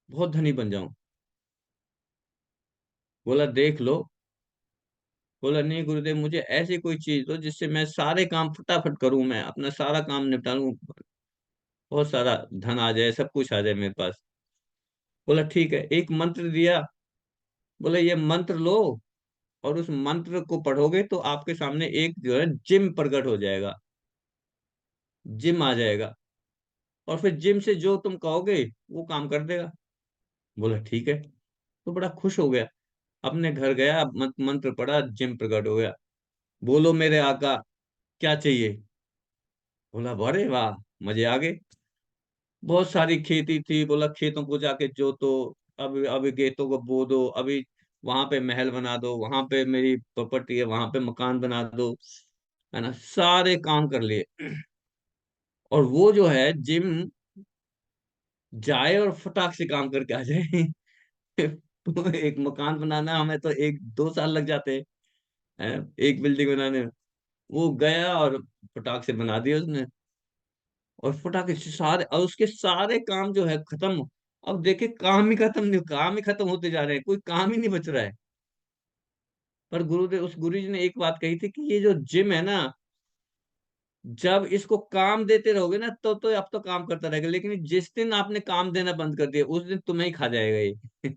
बहुत धनी बन जाऊं। बोला देख लो। बोला नहीं गुरुदेव, मुझे ऐसी कोई चीज दो जिससे मैं सारे काम फटाफट करूं, मैं अपना सारा काम निपटा लूं, बहुत सारा धन आ जाए, सब कुछ आ जाए मेरे पास। बोला ठीक है, एक मंत्र दिया। बोला ये मंत्र लो, और उस मंत्र को पढ़ोगे तो आपके सामने एक जो है जिम प्रकट हो जाएगा, जिम आ जाएगा, और फिर जिम से जो तुम कहोगे वो काम कर देगा। बोला ठीक है। तो बड़ा खुश हो गया, अपने घर गया, मंत्र पढ़ा, जिम प्रकट हो गया। बोलो मेरे आका, क्या चाहिए? बोला अरे वाह, मजे आ गए। बहुत सारी खेती थी, बोला खेतों को जाके जोतो, अब खेतों को बो दो, अभी वहां पे महल बना दो, वहां पे मेरी प्रॉपर्टी है, वहां पे मकान बना दो, है ना। सारे काम कर लिए, और वो जो है जिम जाए और फटाक से काम करके आ जाए। तो एक मकान बनाना हमें तो 1-2 साल लग जाते हैं, एक बिल्डिंग बनाने में। वो गया और फटाक से बना दिया उसने, और फटाके से सारे, और उसके सारे काम जो है खत्म। अब देखे काम ही खत्म नहीं, काम ही खत्म होते जा रहे हैं, कोई काम ही नहीं बच रहा है। पर गुरुदेव, उस गुरु जी ने एक बात कही थी कि ये जो जिम है ना, जब इसको काम देते रहोगे ना तो अब तो काम करता रहेगा, लेकिन जिस दिन आपने काम देना बंद कर दिया उस दिन तुम्हें ही खा जाएगा ये।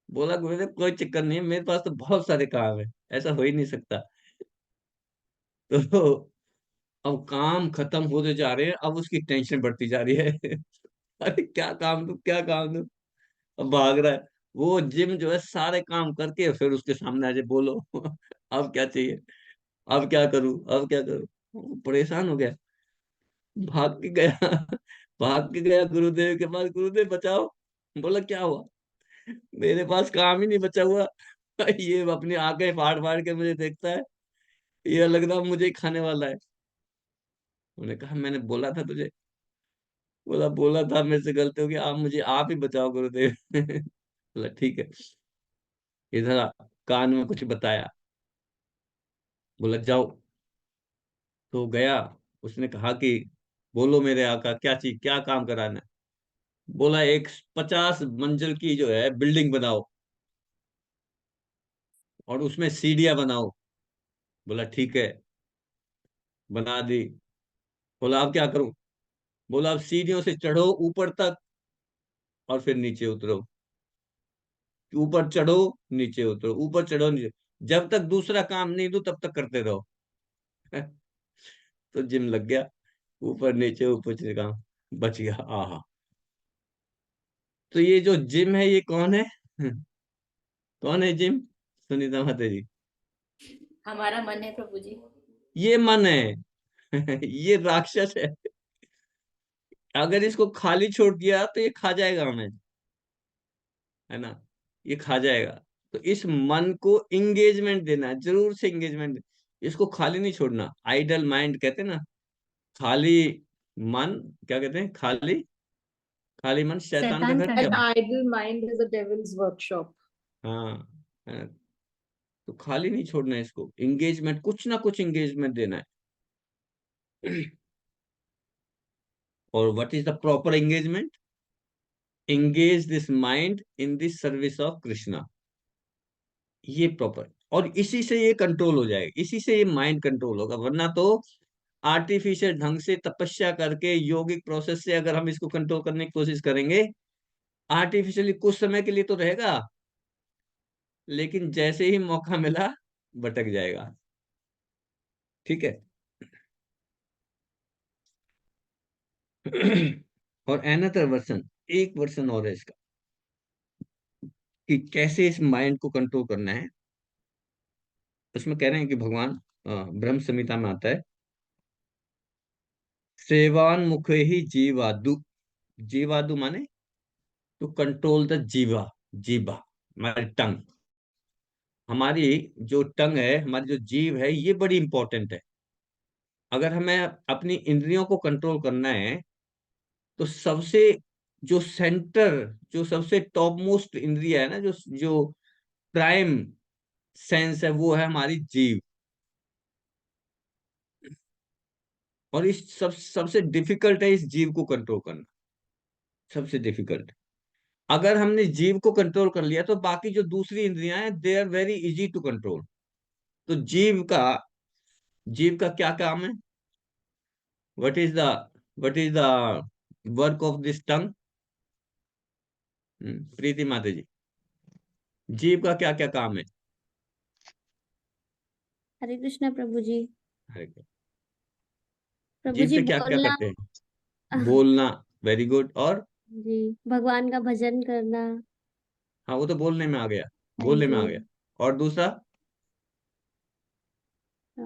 बोला गुरुदेव कोई चक्कर नहीं है, मेरे पास तो बहुत सारे काम है, ऐसा हो ही नहीं सकता। तो अब काम खत्म होते जा रहे हैं, अब उसकी टेंशन बढ़ती जा रही है। अरे क्या काम दूं, क्या काम दूं, अब भाग रहा है। वो जिम जो है सारे काम करके फिर उसके सामने आ जाए, बोलो अब क्या चाहिए, अब क्या करूं, अब क्या करूं। वो परेशान हो गया, भाग के गया। भाग के गया गुरुदेव के पास, गुरुदेव बचाओ। बोला क्या हुआ? मेरे पास काम ही नहीं बचा हुआ। ये अपनी आंखें फाड़ फाड़ के मुझे देखता है, ये लग रहा मुझे ही खाने वाला है। उन्होंने कहा मैंने बोला था तुझे। बोला बोला था, मेरे से गलती हो गई, आप मुझे आप ही बचाओ गुरुदेव। बोला ठीक है, इधर आ, कान में कुछ बताया। बोला जाओ। तो गया, उसने कहा कि बोलो मेरे आका, क्या चीज, क्या काम कराना है? बोला एक 50 मंजिल की जो है बिल्डिंग बनाओ, और उसमें सीढ़ियां बनाओ। बोला ठीक है, बना दी। बोला अब क्या करूं? बोला अब सीढ़ियों से चढ़ो ऊपर तक और फिर नीचे उतरो, ऊपर चढ़ो नीचे उतरो, ऊपर चढ़ो नीचे, जब तक दूसरा काम नहीं दो तब तक करते रहो। तो जिम लग गया, ऊपर नीचे काम, बच गया। आहा। तो ये जो जिम है ये कौन है? कौन है जिम, सुनीता माता जी? हमारा मन है प्रभु जी। ये मन है। ये राक्षस है। अगर इसको खाली छोड़ दिया तो ये खा जाएगा हमें, है ना, ये खा जाएगा। तो इस मन को इंगेजमेंट देना है, जरूर से इंगेजमेंट, इसको खाली नहीं छोड़ना। आइडल माइंड कहते हैं ना, खाली मन, क्या कहते हैं, खाली, खाली मन शैतान का शैतान घर का क्या? An घर। idle mind is a devil's workshop. हाँ, है ना? तो खाली नहीं छोड़ना है इसको, इंगेजमेंट, कुछ ना कुछ इंगेजमेंट देना है। और what is the proper engagement? Engage this mind in this service of Krishna, ये प्रॉपर। और इसी से ये कंट्रोल हो जाएगा, इसी से ये माइंड कंट्रोल होगा। वरना तो आर्टिफिशियल ढंग से तपस्या करके योगिक प्रोसेस से अगर हम इसको कंट्रोल करने की कोशिश करेंगे, आर्टिफिशियली कुछ समय के लिए तो रहेगा, लेकिन जैसे ही मौका मिला भटक जाएगा। ठीक है। और अनदर वर्सन, एक वर्सन और है इसका, कि कैसे इस माइंड को कंट्रोल करना है। उसमें कह रहे हैं कि भगवान ब्रह्म संहिता में आता है, सेवान मुखे ही जीवादु। जीवादु माने टू कंट्रोल द जीवा, जीवा हमारी टंग। हमारी जो टंग है, हमारी जो जीव है, ये बड़ी इंपॉर्टेंट है। अगर हमें अपनी इंद्रियों को कंट्रोल करना है तो सबसे जो सेंटर, जो सबसे टॉप मोस्ट इंद्रिय है ना, जो जो प्राइम सेंस है, वो है हमारी जीव। और इस सबसे डिफिकल्ट है इस जीव को कंट्रोल करना, सबसे डिफिकल्ट। अगर हमने जीव को कंट्रोल कर लिया तो बाकी जो दूसरी इंद्रियां हैं they are very easy to control. तो जीव का क्या काम है? What is the what is the work of this tongue? Preeti Mata ji, जीव का क्या क्या काम है? हरे कृष्णा प्रभु जी। हरे कृष्ण। प्रभु जीव जी से क्या क्या बोलना। करते हैं? बोलना, वेरी गुड। और जी, भगवान का भजन करना। हाँ, वो तो बोलने में आ गया, हाँ बोलने में जी। आ गया। और दूसरा? अ,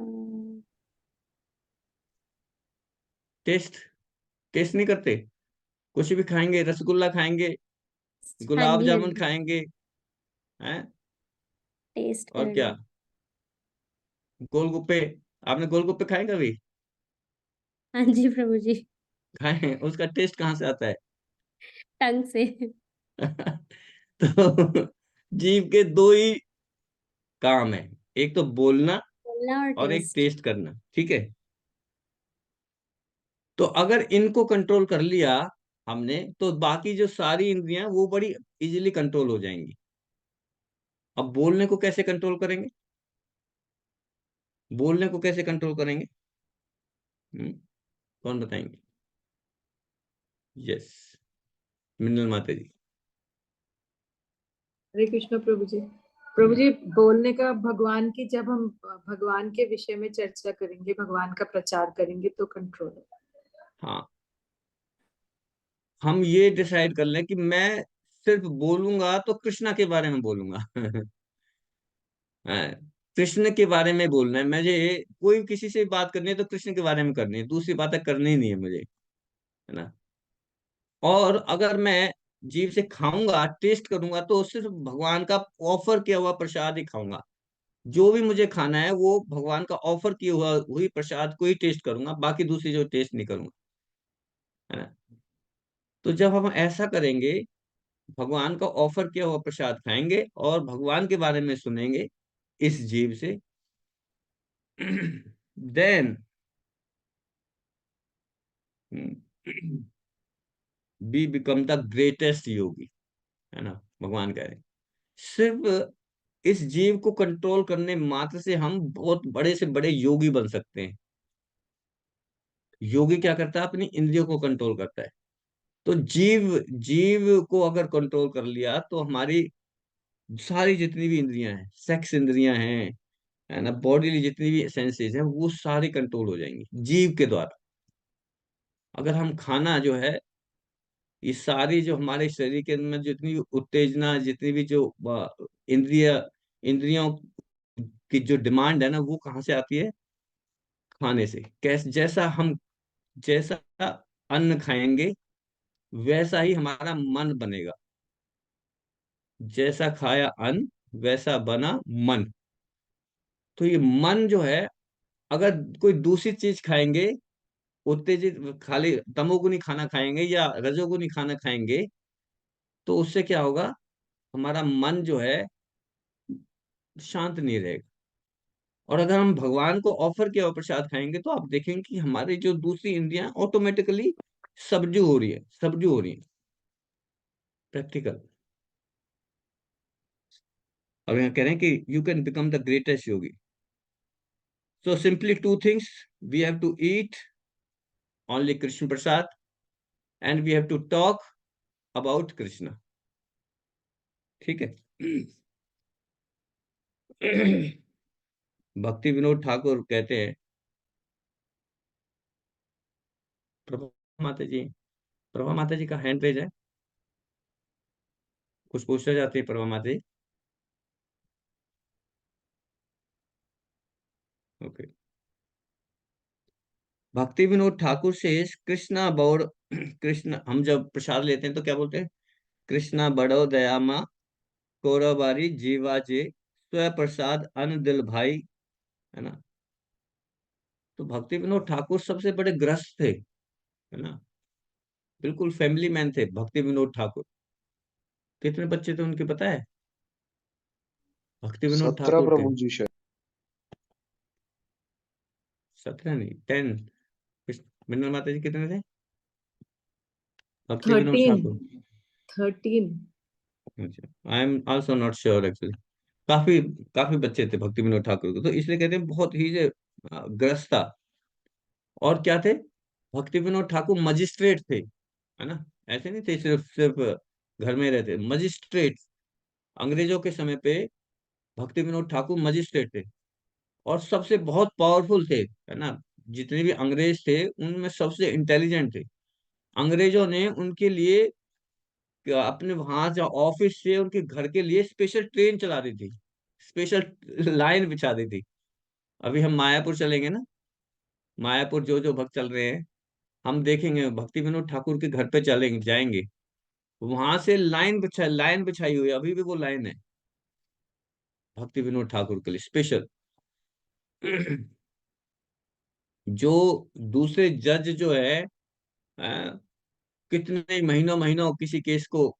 टेस्ट, टेस्ट नहीं करते? कुछ भी खाएंगे, रसगुल्ला खाएंगे, हाँ गुलाब जी, हाँ जामुन जी, खाएंगे, हैं? टेस्ट और क्या? करना। गोलगप्पे, आपने गोलगप्पे खाए कभी? हाँ जी प्रभु जी। खाए हैं, उसका टेस्ट कहाँ से आता है? टंग से। तो जीव के दो ही काम है, एक तो बोलना बोलना और और एक टेस्ट। टेस्ट करना। ठीक है। तो अगर इनको कंट्रोल कर लिया हमने तो बाकी जो सारी इंद्रियां वो बड़ी इजीली कंट्रोल हो जाएंगी। अब बोलने को कैसे कंट्रोल करेंगे? बोलने को कैसे कंट्रोल करेंगे? कौन बताएंगे? यस, मिनल माता जी। हरे कृष्ण प्रभु जी। प्रभु जी, बोलने का भगवान की, जब हम भगवान के विषय में चर्चा करेंगे, भगवान का प्रचार करेंगे तो कंट्रोल है। हाँ, हम ये डिसाइड कर लें कि मैं सिर्फ बोलूंगा तो कृष्णा के बारे में बोलूंगा। हाँ, कृष्ण के बारे में बोलना है मुझे। कोई किसी से बात करनी है तो कृष्ण के बारे में करनी है, दूसरी बातें करनी ही नहीं है मुझे, है ना। और अगर मैं जीव से खाऊंगा, टेस्ट करूंगा, तो सिर्फ भगवान का ऑफर किया हुआ प्रसाद ही खाऊंगा। जो भी मुझे खाना है वो भगवान का ऑफर किया हुआ हुई प्रसाद को ही टेस्ट करूंगा, बाकी दूसरी जो टेस्ट नहीं करूंगा, है ना। तो जब हम ऐसा करेंगे, भगवान का ऑफर किया हुआ प्रसाद खाएंगे और भगवान के बारे में सुनेंगे इस जीव से, then be become the greatest yogi, है ना। भगवान कह रहे हैं सिर्फ इस जीव को कंट्रोल करने मात्र से हम बहुत बड़े से बड़े योगी बन सकते हैं। योगी क्या करता है, अपनी इंद्रियों को कंट्रोल करता है। तो जीव जीव को अगर कंट्रोल कर लिया तो हमारी सारी जितनी भी इंद्रियां हैं, सेक्स इंद्रियां हैं, है ना, बॉडीली जितनी भी सेंसेस हैं, वो सारी कंट्रोल हो जाएंगी जीव के द्वारा। अगर हम खाना जो है, ये सारी जो हमारे शरीर के अंदर जितनी भी उत्तेजना, जितनी भी जो इंद्रिय इंद्रियों की जो डिमांड है ना, वो कहाँ से आती है? खाने से। कैसे? जैसा अन्न खाएंगे वैसा ही हमारा मन बनेगा। जैसा खाया अन्न वैसा बना मन। तो ये मन जो है, अगर कोई दूसरी चीज खाएंगे, उत्तेजित खाली तमोगुनी खाना खाएंगे या रजोगुनी खाना खाएंगे, तो उससे क्या होगा? हमारा मन जो है शांत नहीं रहेगा। और अगर हम भगवान को ऑफर किया हुआ प्रसाद खाएंगे तो आप देखेंगे कि हमारी जो दूसरी इंद्रियां ऑटोमेटिकली सब्जू हो रही है। प्रैक्टिकल। अब यहाँ कह रहे हैं कि you can become the greatest yogi. So simply two things, we have to eat only Krishna prasad and we have to talk about Krishna. ठीक है। भक्ति विनोद ठाकुर कहते हैं, प्रभा माता जी, प्रभा माता जी का हैंड रेज है, कुछ पूछना चाहते हैं प्रभा माता जी? ओके। भक्ति विनोद ठाकुर से कृष्णा बौड़ कृष्ण, हम जब प्रसाद लेते हैं तो क्या बोलते हैं? कृष्णा बड़ो दयामा कोराबारी जीवा जे स्व प्रसाद अन दिल भाई, है ना। तो भक्ति विनोद ठाकुर सबसे बड़े ग्रस्त थे, है ना, बिल्कुल फैमिली मैन थे भक्ति विनोद ठाकुर। कितने बच्चे थे उनके पता है? भक्ति विनोद 17 ठाकुर के प्रभु जी शायद। 17 नहीं, 10। मिनल माता जी कितने थे भक्ति विनोद 13 ठाकुर? 13 अच्छा, I am also not sure actually. काफी काफी बच्चे थे भक्ति विनोद ठाकुर को, तो इसलिए कहते हैं बहुत ही ग्रस्त था। और क्या थे? भक्ति विनोद ठाकुर मजिस्ट्रेट थे, है ना। ऐसे नहीं थे सिर्फ सिर्फ घर में रहते, मजिस्ट्रेट। अंग्रेजों के समय पे भक्ति विनोद ठाकुर मजिस्ट्रेट थे और सबसे बहुत पावरफुल थे, है ना। जितने भी अंग्रेज थे उनमें सबसे इंटेलिजेंट थे। अंग्रेजों ने उनके लिए अपने वहां से ऑफिस से उनके घर के लिए स्पेशल ट्रेन चला दी थी, स्पेशल लाइन बिछा दी थी। अभी हम मायापुर चलेंगे ना, मायापुर जो जो भक्त चल रहे हैं, हम देखेंगे भक्ति विनोद ठाकुर के घर पे चलेंगे, जाएंगे, वहां से लाइन बिछाई हुई है, अभी भी वो लाइन है भक्ति विनोद ठाकुर के लिए स्पेशल। जो दूसरे जज जो है, अ, कितने महीनों महीनों किसी केस को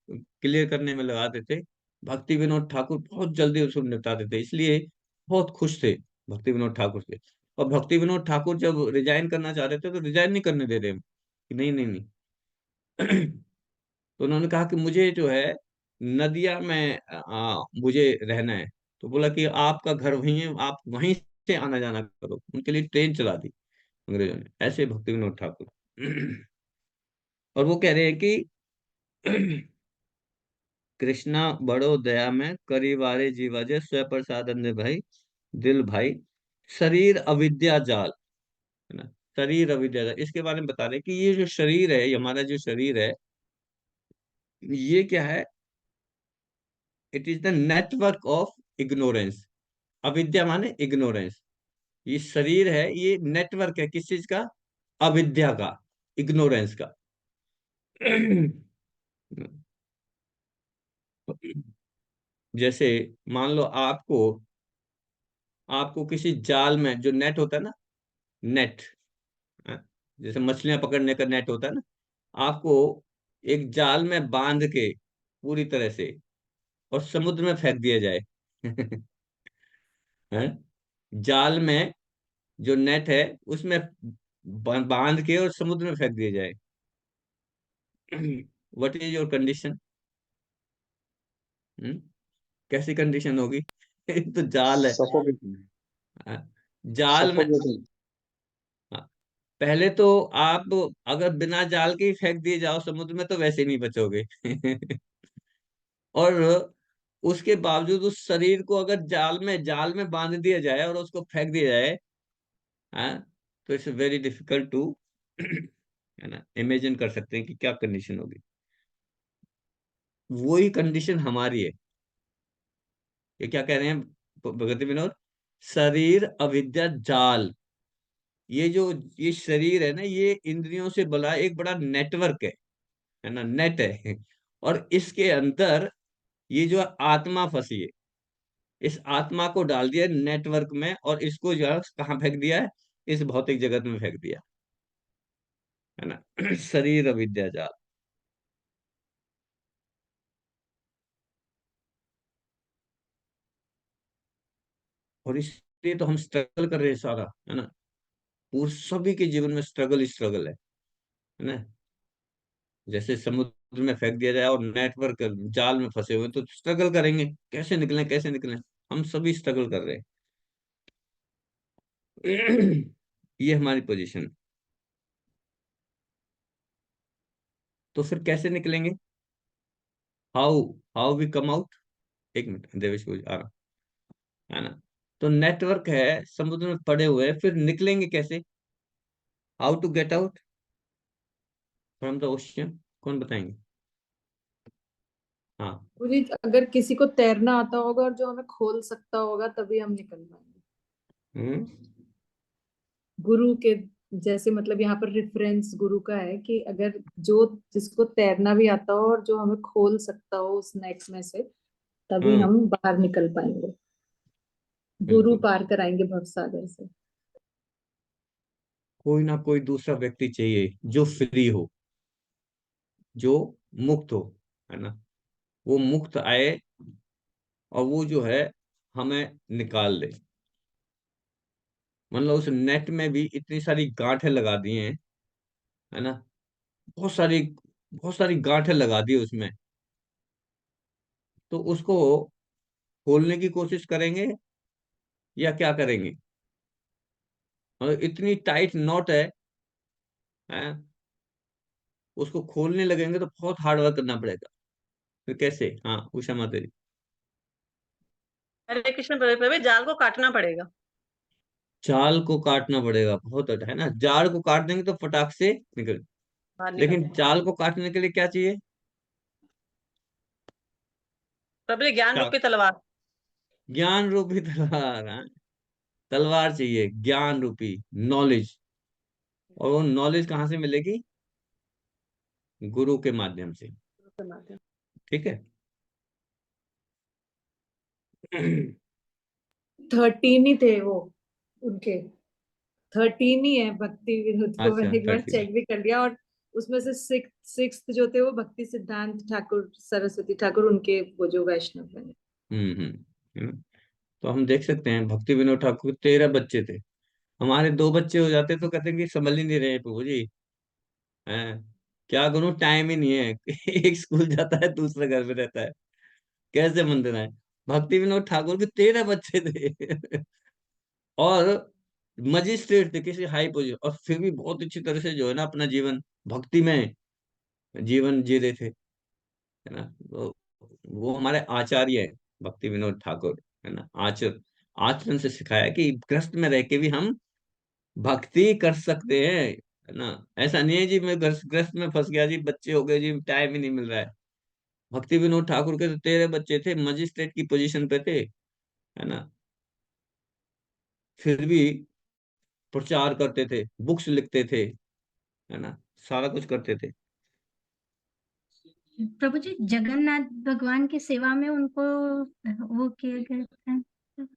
क्लियर करने में लगा देते, भक्ति विनोद ठाकुर बहुत जल्दी उसको निपटा देते, इसलिए बहुत खुश थे भक्ति विनोद ठाकुर से। और भक्ति विनोद ठाकुर जब रिजाइन करना चाह रहे थे तो रिजाइन नहीं करने दे रहे हम, कि नहीं नहीं नहीं। तो उन्होंने कहा कि मुझे जो है नदिया में मुझे रहना है। तो बोला कि आपका घर वहीं है, आप वहीं से आना जाना करो। उनके लिए ट्रेन चला दी अंग्रेजों ने, ऐसे भक्ति विनोद ठाकुर। और वो कह रहे हैं कि कृष्णा बड़ो दया में करीवारे जीवाजे स्व प्रसादन दे भाई दिल भाई शरीर अविद्या जाल, है ना। शरीर अविद्या जाल, इसके बारे में बता रहे हैं कि ये जो शरीर है, ये हमारा जो शरीर है, ये क्या है? It is the network of ignorance. अविद्या माने इग्नोरेंस। ये शरीर है, ये नेटवर्क है किस चीज का? अविद्या का, इग्नोरेंस का। जैसे मान लो आपको आपको किसी जाल में, जो नेट होता है ना, नेट, जैसे मछलियां पकड़ने का नेट होता है ना, आपको एक जाल में बांध के पूरी तरह से और समुद्र में फेंक दिया जाए। हैं? जाल में जो नेट है उसमें बांध के और समुद्र में फेंक दिया जाए। What is your condition? कैसी कंडीशन होगी? एक तो जाल है। सफोकेटिंग। हाँ, जाल में, सफोकेटिंग। हाँ, पहले तो आप अगर बिना जाल के ही फेंक दिए जाओ समुद्र में तो वैसे नहीं बचोगे। और उसके बावजूद उस शरीर को अगर जाल में बांध दिया जाए और उसको फेंक दिया जाए, हाँ, तो इट्स वेरी डिफिकल्ट टू है ना, इमेजिन कर सकते हैं कि क्या कंडीशन होगी। वही कंडीशन हमारी है। ये क्या कह रहे हैं भगत विनोद? शरीर अविद्या जाल। ये जो ये शरीर है ना, ये इंद्रियों से बना एक बड़ा नेटवर्क है ना, नेट है। और इसके अंदर ये जो आत्मा फंसी है, इस आत्मा को डाल दिया नेटवर्क में, और इसको जो है कहाँ फेंक दिया है? इस भौतिक जगत में फेंक दिया, है ना। शरीर अविद्या जाल। और इसलिए तो हम स्ट्रगल कर रहे हैं सारा, है ना। पूरे सभी के जीवन में स्ट्रगल ही स्ट्रगल है ना। जैसे समुद्र में फेंक दिया जाए और नेटवर्क जाल में फंसे हुए हैं, तो स्ट्रगल करेंगे, कैसे निकलें कैसे निकलें। हम सभी स्ट्रगल कर रहे हैं। ये हमारी पोजीशन। तो फिर कैसे निकलेंगे? How how we come out? एक मिनट देवेश को आ रहा, है ना। तो नेटवर्क है, समुद्र में पड़े हुए हैं, फिर निकलेंगे कैसे? How to get out from the ocean? कौन बताएंगे? हाँ। मुझे अगर किसी को तैरना आता होगा और जो हमें खोल सकता होगा तभी हम निकल पाएंगे। हम्म। गुरु के जैसे, मतलब यहाँ पर रेफरेंस गुरु का है कि अगर जो जिसको तैरना भी आता हो और जो हमें खोल सकता हो उस नेट में से, तभी हम्म। हम बाहर निकल पाएंगे, गुरु बिल्कुल। पार कराएंगे भवसागर से। कोई ना कोई दूसरा व्यक्ति चाहिए जो फ्री हो, जो मुक्त हो, है ना। वो मुक्त आए और वो जो है हमें निकाल दे। मतलब उस नेट में भी इतनी सारी गांठें लगा दी हैं, है ना। बहुत सारी बहुत सारी गांठें लगा दी उसमें। तो उसको खोलने की कोशिश करेंगे या क्या करेंगे? मतलब इतनी टाइट नॉट है, उसको खोलने लगेंगे तो बहुत हार्ड वर्क करना पड़ेगा। फिर कैसे? हाँ, उषा माता जी। हरे कृष्ण प्रभु, जाल को काटना पड़ेगा। जाल को काटना पड़ेगा, बहुत है ना। जाल को काट देंगे तो फटाक से निकल। बाहर निकल लेकिन जाए जाल को काटने के लिए क्या चाहिए? प्रभु, ज्ञान क्या? रूपी तलवार। ज्ञान रूपी तलवार, हाँ। तलवार चाहिए, ज्ञान रूपी नॉलेज। और वो नॉलेज कहाँ से मिलेगी? गुरु के माध्यम से। ठीक है। 13 ही थे वो उनके, 13 ही है भक्ति विनोद को, अच्छा, मैंने एक बार 13। चेक भी कर लिया। और उसमें से सिक्स जो थे वो भक्ति सिद्धांत ठाकुर सरस्वती ठाकुर, उनके वो जो वैष्णव है। हम्म। तो हम देख सकते हैं भक्ति विनोद ठाकुर के 13 बच्चे थे। हमारे 2 बच्चे हो जाते तो कहते हैं कि संभल ही नहीं रहे प्रभु जी, हैं। क्या करूं, टाइम ही नहीं है। एक स्कूल जाता है, दूसरा घर में रहता है, कैसे मंदिर है। भक्ति विनोद ठाकुर के 13 बच्चे थे। और मजिस्ट्रेट थे किसी हाई पोजीशन, और फिर भी बहुत अच्छी तरह से जो है ना अपना जीवन भक्ति में जीवन जी रहे थे, है ना। तो वो हमारे आचार्य हैं भक्ति विनोद ठाकुर, है ना। आचरण से सिखाया कि ग्रस्त में रह के भी हम भक्ति कर सकते हैं, है ना। ऐसा नहीं है जी मैं ग्रस्त में फंस गया जी, बच्चे हो गए जी, टाइम ही नहीं मिल रहा है। भक्ति विनोद ठाकुर के तो 13 बच्चे थे, मजिस्ट्रेट की पोजीशन पे थे, है ना। फिर भी प्रचार करते थे, बुक्स लिखते थे, है ना, सारा कुछ करते थे। प्रभु जी, जगन्नाथ भगवान की सेवा में उनको वो किया गया था।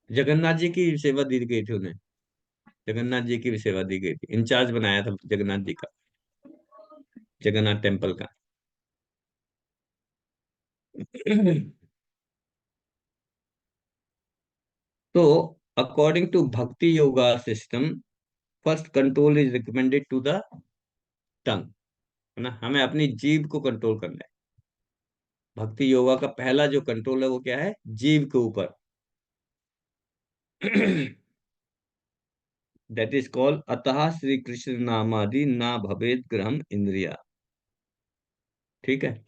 जगन्नाथ जी की सेवा दी गई थी उन्हें। जगन्नाथ जी की भी सेवा दी गई थी, इंचार्ज बनाया था जगन्नाथ जी का, जगन्नाथ टेम्पल का। तो according to bhakti yoga system, first control is recommended to the tongue, है ना। हमें अपनी जीभ को कंट्रोल करना है। भक्ति योगा का पहला जो कंट्रोल है वो क्या है? जीभ के ऊपर। दैट इज कॉल्ड अतः श्री कृष्ण नामादि ना भवेद ग्रहम इंद्रिया। ठीक है,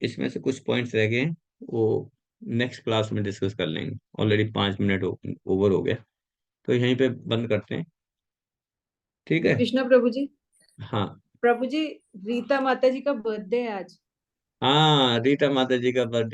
इसमें से कुछ पॉइंट्स रह गए हैं, वो नेक्स्ट क्लास में डिस्कस कर लेंगे। ऑलरेडी 5 मिनट ओवर हो गया, तो यहीं पे बंद करते हैं। ठीक है। कृष्णा प्रभु जी, हाँ प्रभु जी रीता माता जी का बर्थडे है आज। हाँ, रीटा माता जी का बर्थडे